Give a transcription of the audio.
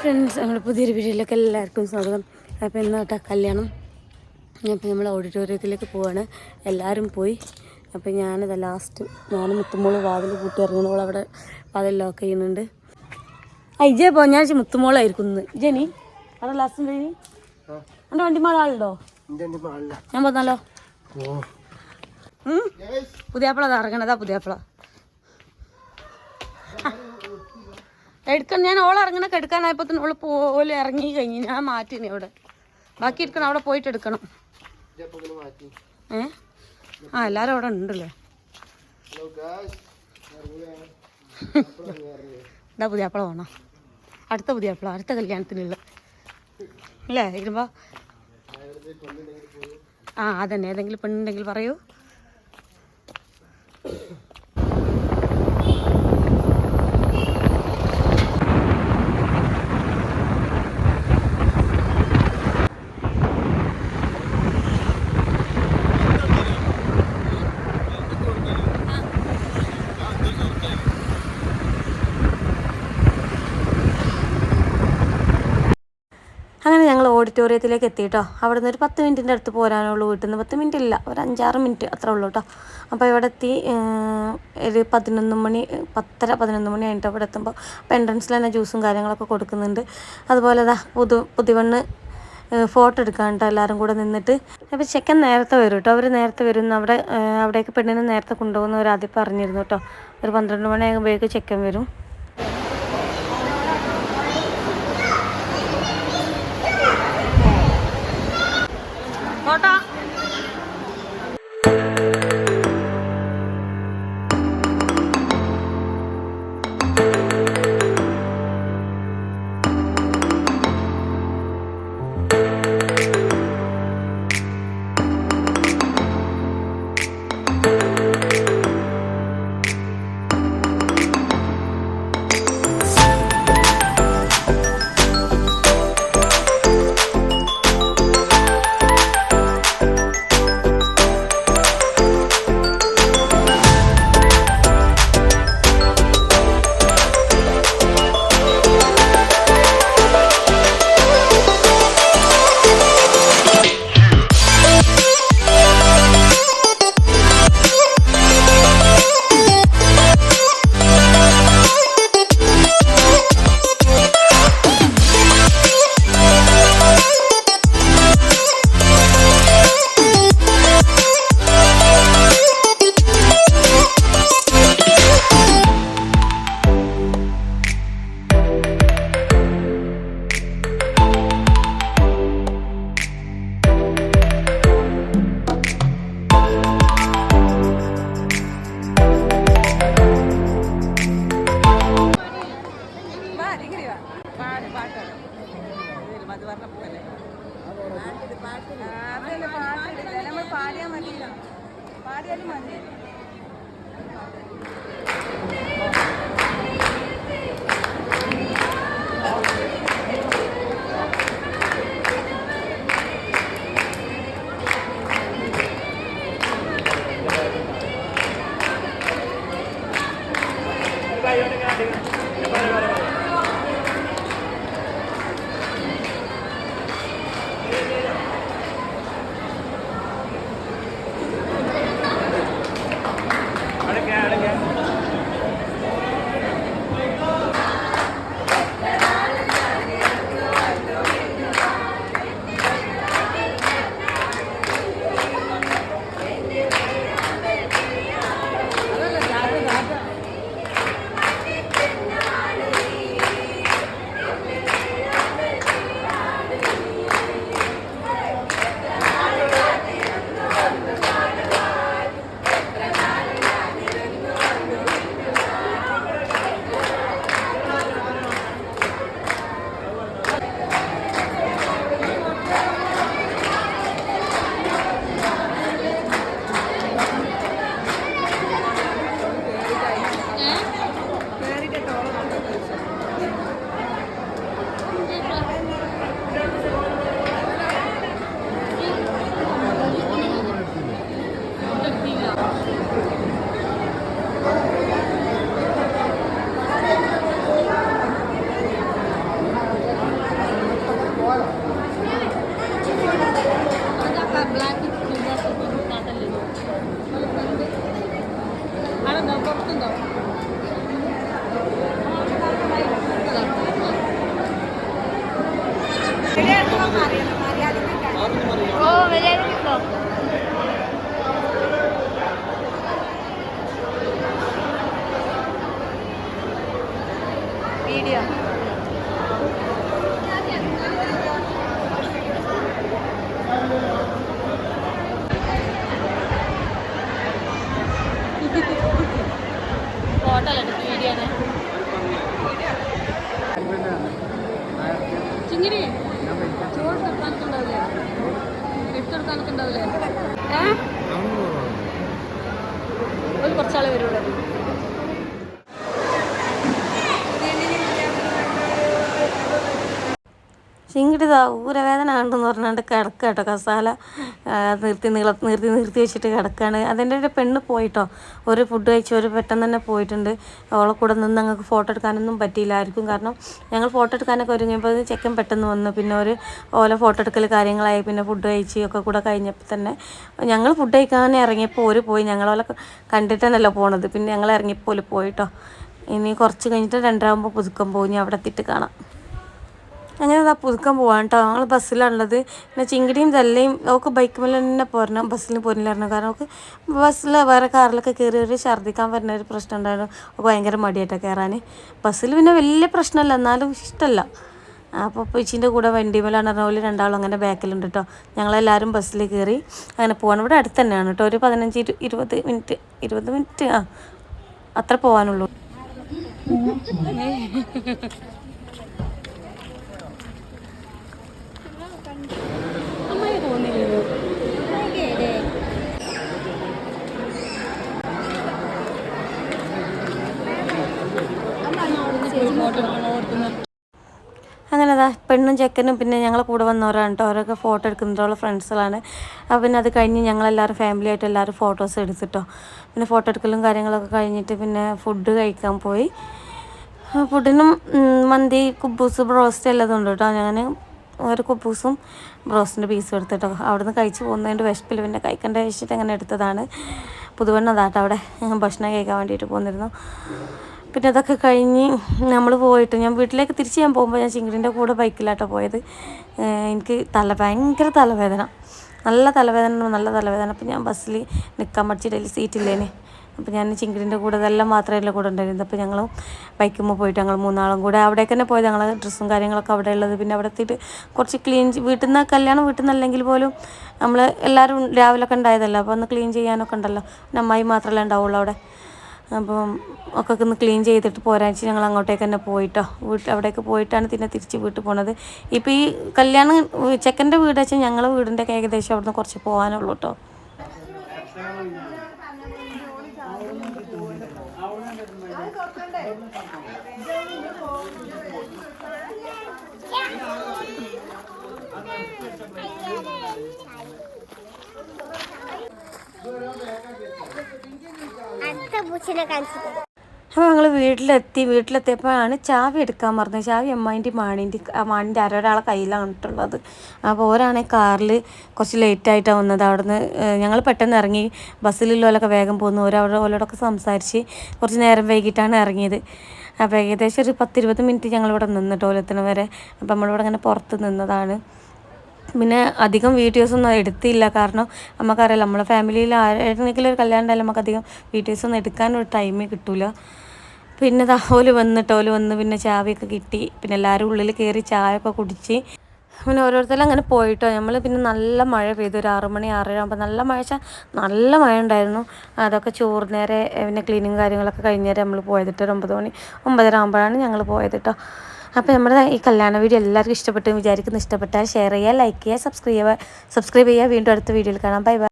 Friends, നമ്മുടെ പുതിയൊരു വീഡിയോയിലേക്ക് എല്ലാവർക്കും സ്വാഗതം. അപ്പോൾ ഇന്ന് കേട്ടോ കല്യാണം. അപ്പോൾ നമ്മൾ ഓഡിറ്റോറിയത്തിലേക്ക് പോവാണ്. എല്ലാവരും പോയി. അപ്പോൾ ഞാനിത് ഞാനും മുത്തുമോള് വാതിൽ കൂട്ടി ഇറങ്ങുമ്പോൾ അവിടെ വാതിൽ ലോക്ക് ചെയ്യുന്നുണ്ട്. ഇജേ പോ, ഞാൻ മുത്തുമോളായിരിക്കും ഇന്ന്. ഇജനി അവിടെ ലാസ്റ്റ് കഴിഞ്ഞ് എൻ്റെ വണ്ടിമാൾ ആളുണ്ടോ? ഞാൻ പോന്നാലോ? പുതിയാപ്പിള ഇറങ്ങണതാ. പുതിയാപ്പിള എടുക്കണം. ഞാൻ ഓളെ ഇറങ്ങണൊക്കെ എടുക്കാനായപ്പോൾ തന്നെ ഓള് പോലെ ഇറങ്ങി കഴിഞ്ഞ് ഞാൻ മാറ്റിനി അവിടെ. ബാക്കി എടുക്കണം, അവിടെ പോയിട്ട് എടുക്കണം. എല്ലാവരും അവിടെ ഉണ്ടല്ലേ. എന്താ പുതിയാപ്പിള വേണം? അടുത്ത പുതിയാപ്പിള, അടുത്ത കല്യാണത്തിനുള്ള അല്ലേ ഇരുമ്പോ? അതന്നെ. ഏതെങ്കിലും പെണ്ണുണ്ടെങ്കിൽ പറയൂ. അങ്ങനെ ഞങ്ങൾ ഓഡിറ്റോറിയത്തിലേക്ക് എത്തിയിട്ടോ. അവിടെ നിന്ന് ഒരു 10 മിനിറ്റിൻ്റെ അടുത്ത് പോരാനുള്ളൂ. വീട്ടിൽ നിന്ന് 10 മിനിറ്റ് ഇല്ല, ഒരു 5-6 മിനിറ്റ് അത്രേ ഉള്ളൂ കേട്ടോ. അപ്പോൾ ഇവിടെ എത്തി ഒരു 11 മണി 10-11 മണി ആയിട്ട് അവിടെ എത്തുമ്പോൾ അപ്പോൾ എൻട്രൻസിൽ തന്നെ ജ്യൂസും കാര്യങ്ങളൊക്കെ കൊടുക്കുന്നുണ്ട്. അതുപോലെ പുതിവണ്ണ് ഫോട്ടോ എടുക്കാൻ കേട്ടോ എല്ലാവരും കൂടെ നിന്നിട്ട്. അപ്പോൾ ചെക്കൻ നേരത്തെ വരും കേട്ടോ. അവർ നേരത്തെ വരും. അവിടേക്ക് പെണ്ണിനെ നേരത്തെ കൊണ്ടുപോകുന്നവർ ആദ്യം പറഞ്ഞിരുന്നു കേട്ടോ. ഒരു 12 മണിയാകുമ്പോഴേക്ക് ചെക്കൻ വരും. ഫോട്ടോ പാടിയാലും മതി. കുറച്ചാളെ വരുള്ളൂ. ചിങ്കിടിതാ ഊരവേദന ഉണ്ടെന്ന് പറഞ്ഞുകൊണ്ട് കിടക്കുക കേട്ടോ. കസാല നിർത്തി വെച്ചിട്ട് കിടക്കുകയാണ്. അതിൻ്റെ ഒരു പെണ്ണ് പോയിട്ടോ, ഒരു ഫുഡ് കഴിച്ച് ഒരു പെട്ടെന്ന് തന്നെ പോയിട്ടുണ്ട്. അവളെ കൂടെ നിന്ന് ഞങ്ങൾക്ക് ഫോട്ടോ എടുക്കാനൊന്നും പറ്റിയില്ലായിരിക്കും. കാരണം ഞങ്ങൾ ഫോട്ടോ എടുക്കാനൊക്കെ ഒരുങ്ങിയപ്പോൾ ചെക്കൻ പെട്ടെന്ന് വന്നു. പിന്നെ ഒരു ഓല ഫോട്ടോ എടുക്കൽ കാര്യങ്ങളായി. പിന്നെ ഫുഡ് കഴിച്ച് ഒക്കെ കൂടെ കഴിഞ്ഞപ്പോൾ തന്നെ ഞങ്ങൾ ഫുഡ് കഴിക്കാൻ ഇറങ്ങിയപ്പോൾ ഒരു പോയി. ഞങ്ങളോലെ കണ്ടിട്ട് തന്നെയല്ലോ പോണത്. പിന്നെ ഞങ്ങൾ ഇറങ്ങിയപ്പോൾ പോയിട്ടോ. ഇനി കുറച്ച് കഴിഞ്ഞിട്ട് 2:30 പുതുക്കം പോകും. ഞാൻ അവിടെ എത്തിയിട്ട് കാണാം. അങ്ങനെ അതാ പുതുക്കാൻ പോവാണ് കേട്ടോ. ഞങ്ങൾ ബസ്സിലാണുള്ളത്. പിന്നെ ചിങ്കിടിയും തല്ലയും അവൾക്ക് ബൈക്ക് മേലെ തന്നെ പോരണം, ബസ്സിൽ പോരില്ലായിരുന്നു. കാരണം അവൾക്ക് ബസ്സിൽ വേറെ കാറിലൊക്കെ കയറി ഒരു ഛർദ്ദിക്കാൻ വരുന്ന ഒരു പ്രശ്നം ഉണ്ടായിരുന്നു. അവൾക്ക് ഭയങ്കര മടിയായിട്ടാണ് കയറാൻ. ബസ്സിൽ പിന്നെ വലിയ പ്രശ്നമല്ല, എന്നാലും ഇഷ്ടമല്ല. അപ്പോൾ ചേച്ചീൻ്റെ കൂടെ വണ്ടി മേലാണ് പറഞ്ഞ പോലെ 2 ആളും അങ്ങനെ ബാക്കിലുണ്ട് കേട്ടോ. ഞങ്ങളെല്ലാവരും ബസ്സിൽ കയറി അങ്ങനെ പോകണം. ഇവിടെ അടുത്ത് തന്നെയാണ് കേട്ടോ. ഒരു 15-20 മിനിറ്റ് അത്ര പോകാനുള്ളൂ. അങ്ങനെ അതാ പെണ്ണും ചെക്കനും പിന്നെ ഞങ്ങളെ കൂടെ വന്നവരാണ് കേട്ടോ. അവരൊക്കെ ഫോട്ടോ എടുക്കുന്നതോളം ഫ്രണ്ട്സുകളാണ്. അപ്പോൾ പിന്നെ അത് കഴിഞ്ഞ് ഞങ്ങളെല്ലാവരും ഫാമിലി ആയിട്ട് എല്ലാവരും ഫോട്ടോസ് എടുത്തിട്ടോ. പിന്നെ ഫോട്ടോ എടുക്കലും കാര്യങ്ങളൊക്കെ കഴിഞ്ഞിട്ട് പിന്നെ ഫുഡ് കഴിക്കാൻ പോയി. ഫുഡിനും മന്തി, കുബൂസ്, ബ്രോസ്റ്റ് എല്ലാം ഉണ്ട് കേട്ടോ. ഞാൻ ഒരു കുബൂസും ബ്രോസ്റ്റിൻ്റെ പീസും എടുത്തിട്ടോ. അവിടെ നിന്ന് കഴിച്ച് പോകുന്നതിൻ്റെ വിശപ്പിൽ പിന്നെ കഴിക്കേണ്ട വെച്ചിട്ട് അങ്ങനെ എടുത്തതാണ്. പുതുവണ്ണ അതാട്ടോ അവിടെ ഭക്ഷണം കഴിക്കാൻ വേണ്ടിയിട്ട് പോന്നിരുന്നു. പിന്നെ അതൊക്കെ കഴിഞ്ഞ് നമ്മൾ പോയിട്ട് ഞാൻ വീട്ടിലേക്ക് തിരിച്ച് ഞാൻ പോകുമ്പോൾ ഞാൻ ചിങ്കിടിൻ്റെ കൂടെ ബൈക്കിലാട്ടോ പോയത്. എനിക്ക് ഭയങ്കര തലവേദന, നല്ല തലവേദന. അപ്പോൾ ഞാൻ ബസ്സിൽ നിൽക്കാൻ പഠിച്ചിട്ടില്ല, സീറ്റില്ലേന്. അപ്പോൾ ഞാൻ ചിങ്കിടിൻ്റെ കൂടെ ഇതെല്ലാം മാത്രമല്ല കൂടെ ഉണ്ടായിരുന്നത്. അപ്പോൾ ഞങ്ങൾ ബൈക്കുമ്പോൾ പോയിട്ട് ഞങ്ങൾ 3 ആളും കൂടെ അവിടേക്ക് തന്നെ പോയത്. ഞങ്ങൾ ഡ്രസ്സും കാര്യങ്ങളൊക്കെ അവിടെ ഉള്ളത്. പിന്നെ അവിടെ എത്തിയിട്ട് കുറച്ച് വീട്ടിൽ നിന്ന് കല്യാണം വീട്ടിൽ നിന്നല്ലെങ്കിൽ പോലും നമ്മൾ എല്ലാവരും രാവിലെ ഒക്കെ ഉണ്ടായതല്ലോ. അപ്പോൾ ഒന്ന് ക്ലീൻ ചെയ്യാനൊക്കെ ഉണ്ടല്ലോ. അമ്മായി മാത്രമല്ലേ ഉണ്ടാവുള്ളൂ അവിടെ. അപ്പം ഒക്കെ ഒന്ന് ക്ലീൻ ചെയ്തിട്ട് പോരാഴ്ച ഞങ്ങൾ അങ്ങോട്ടേക്ക് തന്നെ പോയിട്ടോ. അവിടേക്ക് പോയിട്ടാണ് പിന്നെ തിരിച്ച് വീട്ടിൽ പോണത്. ഇപ്പോൾ ഈ കല്യാണം ചെക്കൻ്റെ വീട് വെച്ചാൽ ഞങ്ങളുടെ വീടിൻ്റെ ഏകദേശം അവിടെ നിന്ന് കുറച്ച് പോകാനുള്ളൂ കേട്ടോ. അപ്പോൾ ഞങ്ങൾ വീട്ടിലെത്തിയപ്പോഴാണ് ചാവി എടുക്കാൻ പറഞ്ഞത്. ചാവി മാണിൻ്റെ ഒരാളെ കയ്യിലാണ് ഇട്ടുള്ളത്. അപ്പോൾ ഓരാണെങ്കിൽ കാറിൽ കുറച്ച് ലേറ്റായിട്ടാണ് വന്നത്. അവിടുന്ന് ഞങ്ങൾ പെട്ടെന്ന് ഇറങ്ങി. ബസ്സിലുള്ളവരൊക്കെ വേഗം പോന്നു. ഓരോടൊക്കെ സംസാരിച്ച് കുറച്ച് നേരം വൈകിട്ടാണ് ഇറങ്ങിയത്. അപ്പോൾ ഏകദേശം ഒരു 10-20 മിനിറ്റ് ഞങ്ങളിവിടെ നിന്നിട്ട് ഓലെത്തണ വരെ. അപ്പോൾ നമ്മളിവിടെ ഇങ്ങനെ പുറത്ത് നിന്നതാണ്. പിന്നെ അധികം വീഡിയോസൊന്നും എടുത്തില്ല. കാരണം നമുക്കറിയാലോ നമ്മളെ ഫാമിലിയിൽ ആരെങ്കിലും ഒരു കല്യാണം ഉണ്ടായാലും നമുക്കധികം വീഡിയോസൊന്നും എടുക്കാനൊരു ടൈമേ കിട്ടില്ല. പിന്നെ ഓല് വന്ന് പിന്നെ ചാവിയൊക്കെ കിട്ടി. പിന്നെ എല്ലാവരും ഉള്ളിൽ കയറി ചായയൊക്കെ കുടിച്ച് പിന്നെ ഓരോരുത്തരും അങ്ങനെ പോയിട്ടോ. നമ്മൾ പിന്നെ നല്ല മഴ പെയ്തു. ഒരു 6 മണി 6:30 ആകുമ്പോൾ നല്ല നല്ല മഴ ഉണ്ടായിരുന്നു. അതൊക്കെ ചോറുന്നേരെ പിന്നെ ക്ലീനിങ് കാര്യങ്ങളൊക്കെ കഴിഞ്ഞേരം നമ്മൾ പോയത് കേട്ടോ. 9 മണി 9:30 ആകുമ്പോഴാണ് ഞങ്ങൾ പോയത് കേട്ടോ. അപ്പോൾ നമ്മുടെ ഈ കല്യാണ വീഡിയോ എല്ലാവർക്കും ഇഷ്ടപ്പെട്ടു വിചാരിക്കുന്നു. ഇഷ്ടപ്പെട്ടാൽ ഷെയർ ചെയ്യുക, ലൈക്ക് ചെയ്യുക, സബ്സ്ക്രൈബ് ചെയ്യുക. വീണ്ടും അടുത്ത വീഡിയോയിൽ കാണാം. Bye bye.